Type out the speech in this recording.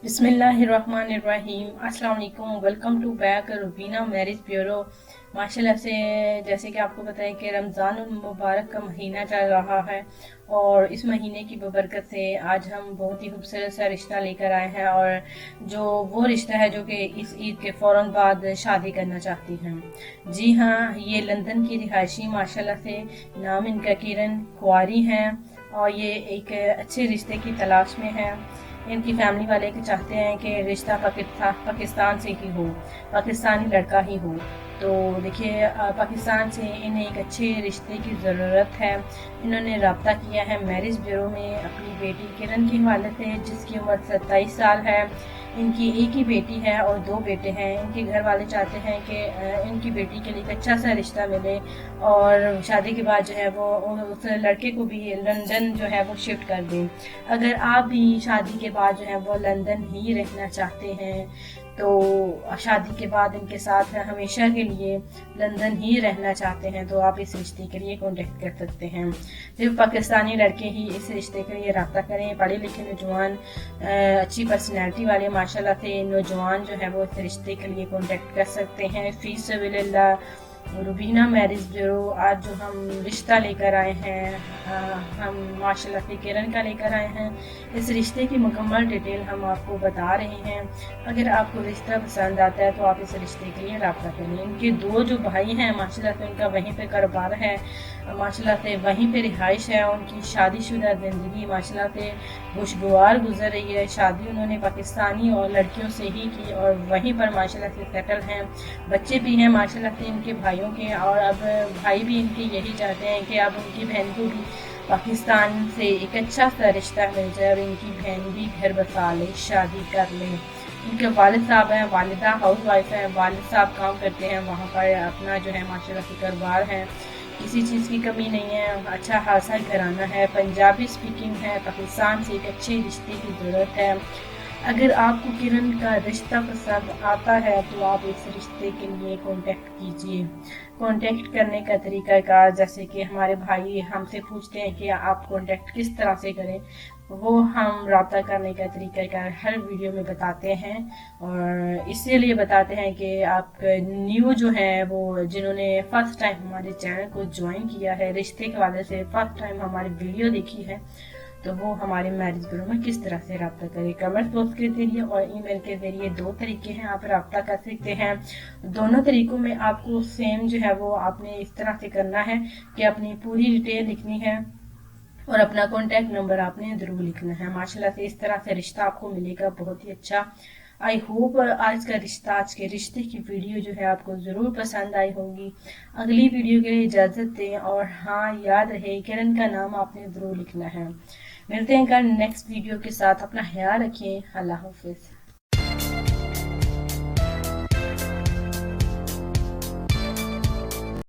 बिस्मिल्लाहिर्रहमानिर्रहीम। अस्सलाम वालेकुम। Welcome to back Rubina marriage bureau. माशाल्लाह से जैसे कि आपको पता है कि रमज़ान मुबारक का महीना चल रहा है और इस महीने की बबरकत से आज हम बहुत ही खूबसूरत सा रिश्ता लेकर आए हैं और जो वो रिश्ता है जो कि इस ईद के फ़ौरन बाद शादी करना चाहती हैं। जी हाँ, ये लंदन की रिहायशी माशाल्लाह से नाम इनका किरण कुंवारी हैं और ये एक अच्छे रिश्ते की तलाश में है। इनकी फैमिली वाले के चाहते हैं कि रिश्ता पाकिस्तान से ही हो, पाकिस्तानी लड़का ही हो। तो देखिए पाकिस्तान से इन्हें एक अच्छे रिश्ते की ज़रूरत है। इन्होंने रब्ता किया है मैरिज ब्यूरो में अपनी बेटी किरण के हवाले से, जिसकी उम्र 27 साल है। इनकी एक ही बेटी है और 2 बेटे हैं। इनके घर वाले चाहते हैं कि इनकी बेटी के लिए एक अच्छा सा रिश्ता मिले और शादी के बाद जो है वो उस लड़के को भी लंदन जो है वो शिफ्ट कर दें। अगर आप भी शादी के बाद जो है वो लंदन ही रहना चाहते हैं तो शादी के बाद इनके साथ हमेशा के लिए लंदन ही रहना चाहते हैं तो आप इस रिश्ते के लिए कांटेक्ट कर सकते हैं। सिर्फ पाकिस्तानी लड़के ही इस रिश्ते के लिए रब्ता करें। पढ़े लिखे नौजवान अच्छी पर्सनैलिटी वाले माशाल्लाह से नौजवान जो है वो इस रिश्ते के लिए कांटेक्ट कर सकते हैं। फी सबिलिल्लाह रुबीना मैरिज ब्यूरो। आज जो हम रिश्ता लेकर आए हैं हम माशाल्लाह से किरण का लेकर आए हैं। इस रिश्ते की मुकम्मल डिटेल हम आपको बता रहे हैं। अगर आपको रिश्ता पसंद आता है तो आप इस रिश्ते के लिए रब्ता करें। इनके 2 जो भाई हैं माशाल्लाह से उनका वहीं पे कारोबार है, माशाल्लाह से वहीं पे रिहाइश है। उनकी शादीशुदा ज़िंदगी माशाल्लाह से खुशगवार गुजर रही है। शादी उन्होंने पाकिस्तानी और लड़कियों से ही की और वहीं पर माशाल्लाह से सेटल हैं। बच्चे भी हैं माशाल्लाह से इनके भाइयों के और अब भाई भी इनके यही चाहते हैं कि अब उनकी बहन को भी पाकिस्तान से एक अच्छा सा रिश्ता मिल जाए और इनकी बहन भी घर बसा ले, शादी कर ले। इनके वालिद साहब हैं, वालिदा हाउस वाइफ हैं, वालिद साहब काम करते हैं, वहाँ पर अपना जो है माशाल्लाह से कारोबार है। किसी चीज़ की कमी नहीं है। अच्छा खासा घराना है, पंजाबी स्पीकिंग है। पाकिस्तान से एक अच्छे रिश्ते की ज़रूरत है। अगर आपको किरण का रिश्ता पसंद आता है तो आप इस रिश्ते के लिए कांटेक्ट कीजिए। कांटेक्ट करने का तरीक़ाकार जैसे कि हमारे भाई हमसे पूछते हैं कि आप कांटेक्ट किस तरह से करें, वो हम रब्ता करने का तरीक़ाकार हर वीडियो में बताते हैं और इसीलिए बताते हैं कि आप न्यू जो है वो जिन्होंने फर्स्ट टाइम हमारे चैनल को ज्वाइन किया है, रिश्ते के हवाले से फर्स्ट टाइम हमारी वीडियो देखी है, तो वो हमारे मैरिज ब्यूरो में किस तरह से रब्ता करें। कमेंट बॉक्स के जरिए और ईमेल के जरिए 2 तरीके हैं, आप रब्ता कर सकते हैं। दोनों तरीकों में आपको सेम जो है वो आपने इस तरह से करना है कि अपनी पूरी डिटेल लिखनी है और अपना कॉन्टैक्ट नंबर आपने ज़रूर लिखना है। माशाल्लाह से इस तरह से रिश्ता आपको मिलेगा बहुत ही अच्छा। आई होप आज के रिश्ते की वीडियो जो है आपको ज़रूर पसंद आई होगी। अगली वीडियो के लिए इजाज़त दें और हाँ, याद रहे किरण का नाम आपने ज़रूर लिखना है। मिलते हैं कल नेक्स्ट वीडियो के साथ। अपना ख्याल रखें। अल्लाह हाफिज़।